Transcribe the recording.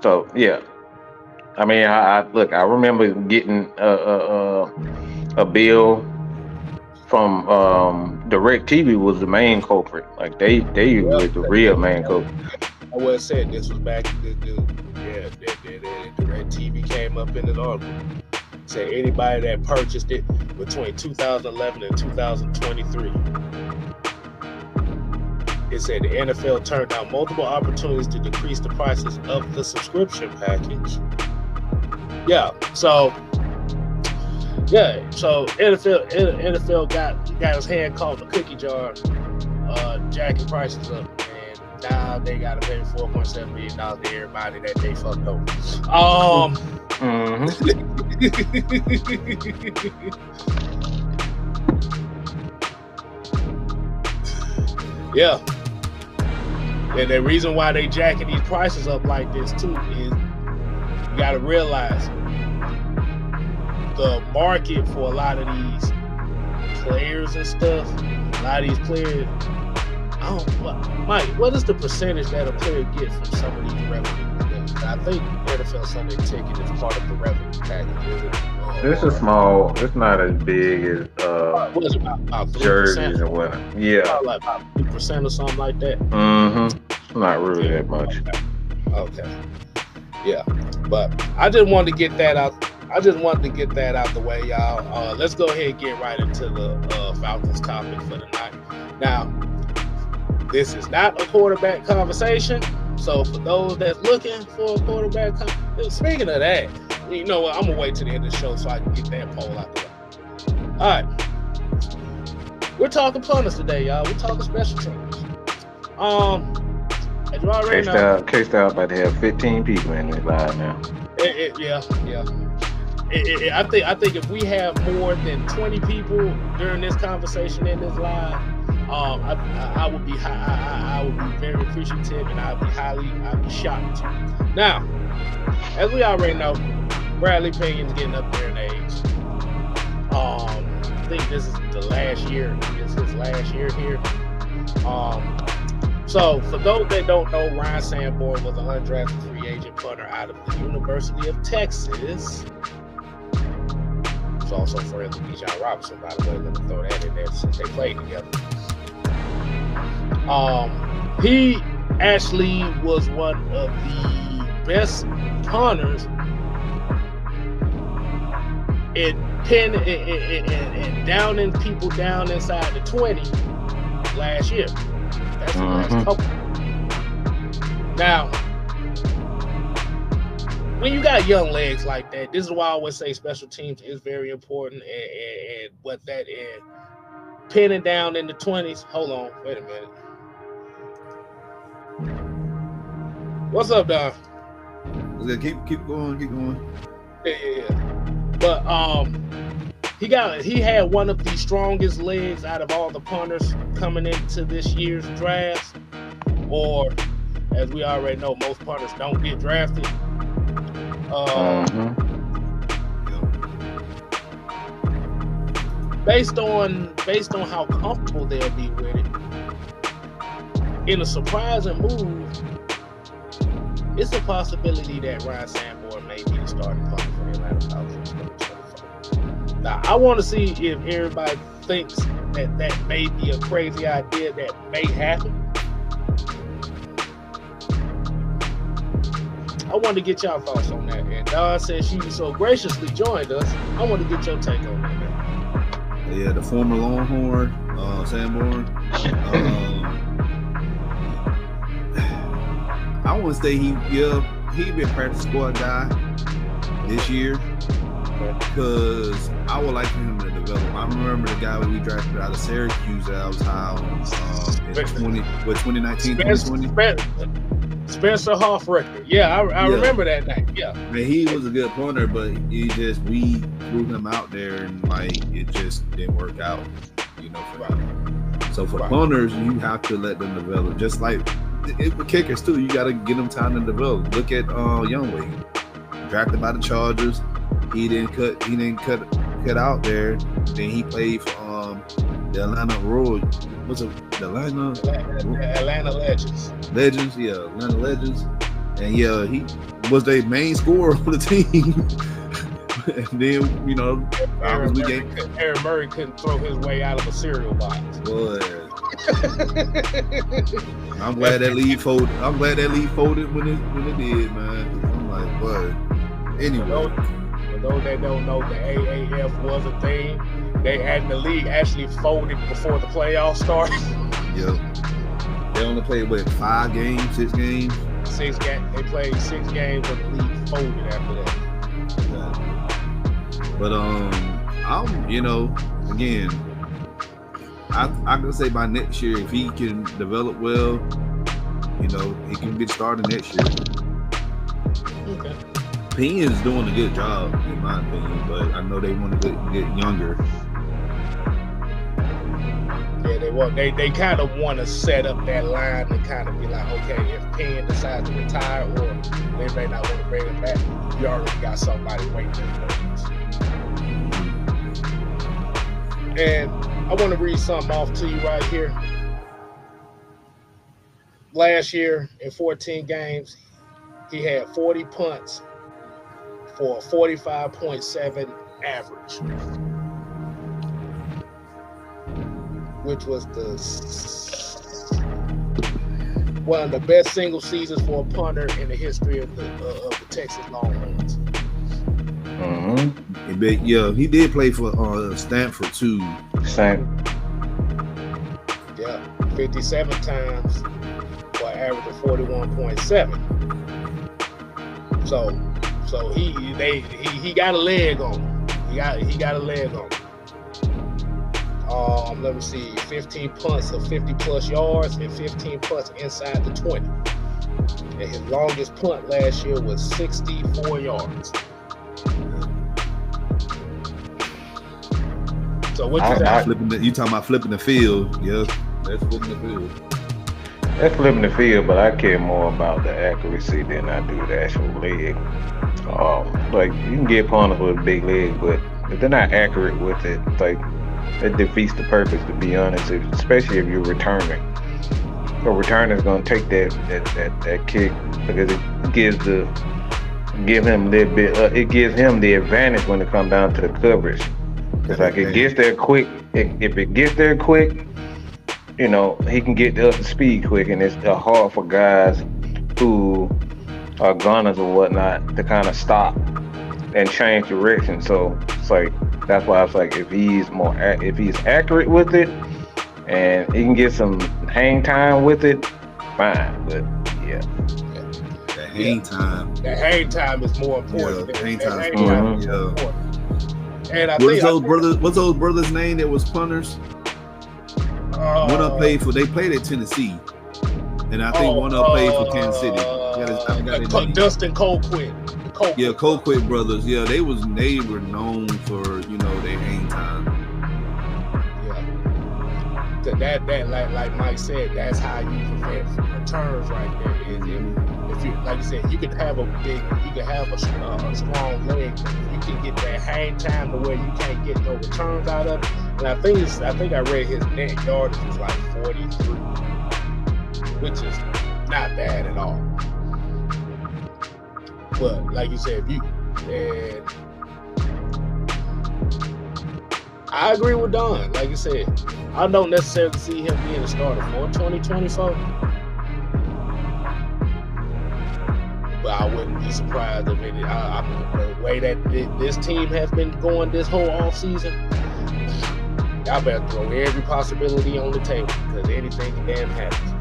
So yeah, I mean, look. I remember getting a bill from DirecTV was the main culprit. Like they Well, were the real main culprit. I was said this was back. Yeah, the Red TV came up in the article. Said anybody that purchased it between 2011 and 2023. It said the NFL turned down multiple opportunities to decrease the prices of the subscription package. Yeah, so NFL got his hand caught in the cookie jar, jacking prices up, and now they got to pay $4.7 million to everybody that they fucked over. Yeah. And the reason why they jacking these prices up like this too is you got to realize the market for a lot of these players and stuff. A lot of these players, Mike, what is the percentage that a player get from some of these revenue? I think NFL Sunday Ticket is part of the revenue package. It's a small. It's not as big as what is it, about jerseys or whatnot. Yeah, like about 3% or something like that. It's not really that much. Okay. Yeah, but I just wanted to get that out. The way, y'all. Let's go ahead and get right into the Falcons topic for the night. Now, this is not a quarterback conversation. So for those that's looking for a quarterback, speaking of that, you know what? I'm gonna wait till the end of the show so I can get that poll out the way. All right, we're talking punters today, y'all. We're talking special teams. As you already know, K-Style about to have 15 people in this live now. Yeah. I think if we have more than 20 people during this conversation in this live, I would be very appreciative, and I'd be shocked. Now, as we already know, Bradley Pignon's getting up there in age. I think this is the last year. It's his last year here. So for those that don't know, Ryan Sanborn was an undrafted free agent punter out of the University of Texas. He's also friends with Bijan Robinson, by the way. Let me throw that in there since they played together. He actually was one of the best punters in downing people down inside the 20 last year. That's the last couple. Now, when you got young legs like that, this is why I always say special teams is very important, and what that is. Pinning down in the 20s. Hold on, wait a minute. What's up, Don? Keep going. Yeah. But he had one of the strongest legs out of all the punters coming into this year's draft. Or, as we already know, most punters don't get drafted. Based on how comfortable they'll be with it, in a surprising move, it's a possibility that Ryan Sanborn may be the starting punter for the Atlanta Falcons in 2024. Now, I want to see if everybody thinks that may be a crazy idea that may happen. I want to get y'all thoughts on that. And Don said she so graciously joined us. I want to get your take on that. Yeah, the former Longhorn, Sanborn. I want to say he been practice squad guy this year because I would like him to develop. I remember the guy we drafted out of Syracuse that I was high on in 2019, 2020. Spencer Hoffrichter. Yeah, I remember that name. Yeah. Man, he was a good punter, but we threw him out there and it just didn't work out, for him. So for punters, you have to let them develop. Just like with kickers too, you got to give them time to develop. Look at Youngway, drafted by the Chargers. He didn't cut out there. Then he played for the Atlanta Royals. What's it? The Atlanta Legends. Legends, yeah, Atlanta Legends. And yeah, he was their main scorer on the team. And then, you know, Aaron Murray couldn't throw his way out of a cereal box. Boy. I'm glad that league folded. I'm glad that league folded when it did, man. I'm like, what? Anyway. For those that don't know, the AAF was a thing. The league actually folded before the playoffs started. Yep. They only played, what, 5 games, 6 games? 6 games. They played 6 games, but the league folded after that. But I'm, you know, again, I can say by next year, if he can develop well, you know, he can be starting next year. Okay. Pena's doing a good job, in my opinion, but I know they want to get younger. Yeah, they kind of want to set up that line and kind of be like, okay, if Penn decides to retire, or they may not want to bring him back, you already got somebody waiting in the wings. And I want to read something off to you right here. Last year, in 14 games, he had 40 punts for a 45.7 average, which was one of the best single seasons for a punter in the history of the Texas Longhorns. Mm-hmm. Yeah, he did play for Stanford too. Yeah, 57 times for an average of 41.7. So he got a leg on him. He got a leg on him. Let me see, 15 punts of 50 plus yards and 15 punts inside the 20. And his longest punt last year was 64 yards. So what you talking about flipping the field? Yeah, that's flipping the field. That's flipping the field, but I care more about the accuracy than I do the actual leg. Like, you can get punters with a big leg, but if they're not accurate with it, like, it defeats the purpose, to be honest, especially if you're returning. A returner's gonna take that kick because it gives him a little bit. It gives him the advantage when it comes down to the coverage. Cause like it gets there quick. If it gets there quick, you know, he can get up to speed quick, and it's hard for guys who are gunners or whatnot to kind of stop and change direction. So it's like, that's why I was like, if he's accurate with it and he can get some hang time with it, fine. But yeah. The hang time. The hang time is more important. Yeah, the hang time is more important. And what's those brothers' name that was punters? One of them played they played at Tennessee, and I think one of them played for Kansas City. Dustin Colquitt. Yeah, Colquitt brothers. Yeah, they were known for, you know, their hang time. Yeah. That like Mike said, that's how you prevent returns right there. If you, like you said, you can have a strong leg. You can get that hang time to where you can't get no returns out of it. And I think I read his net yardage was like 43, which is not bad at all. But like you said, I agree with Don. Like you said, I don't necessarily see him being a starter for 2024. But I wouldn't be surprised if the way that this team has been going this whole offseason, y'all better throw every possibility on the table, because anything can damn happen.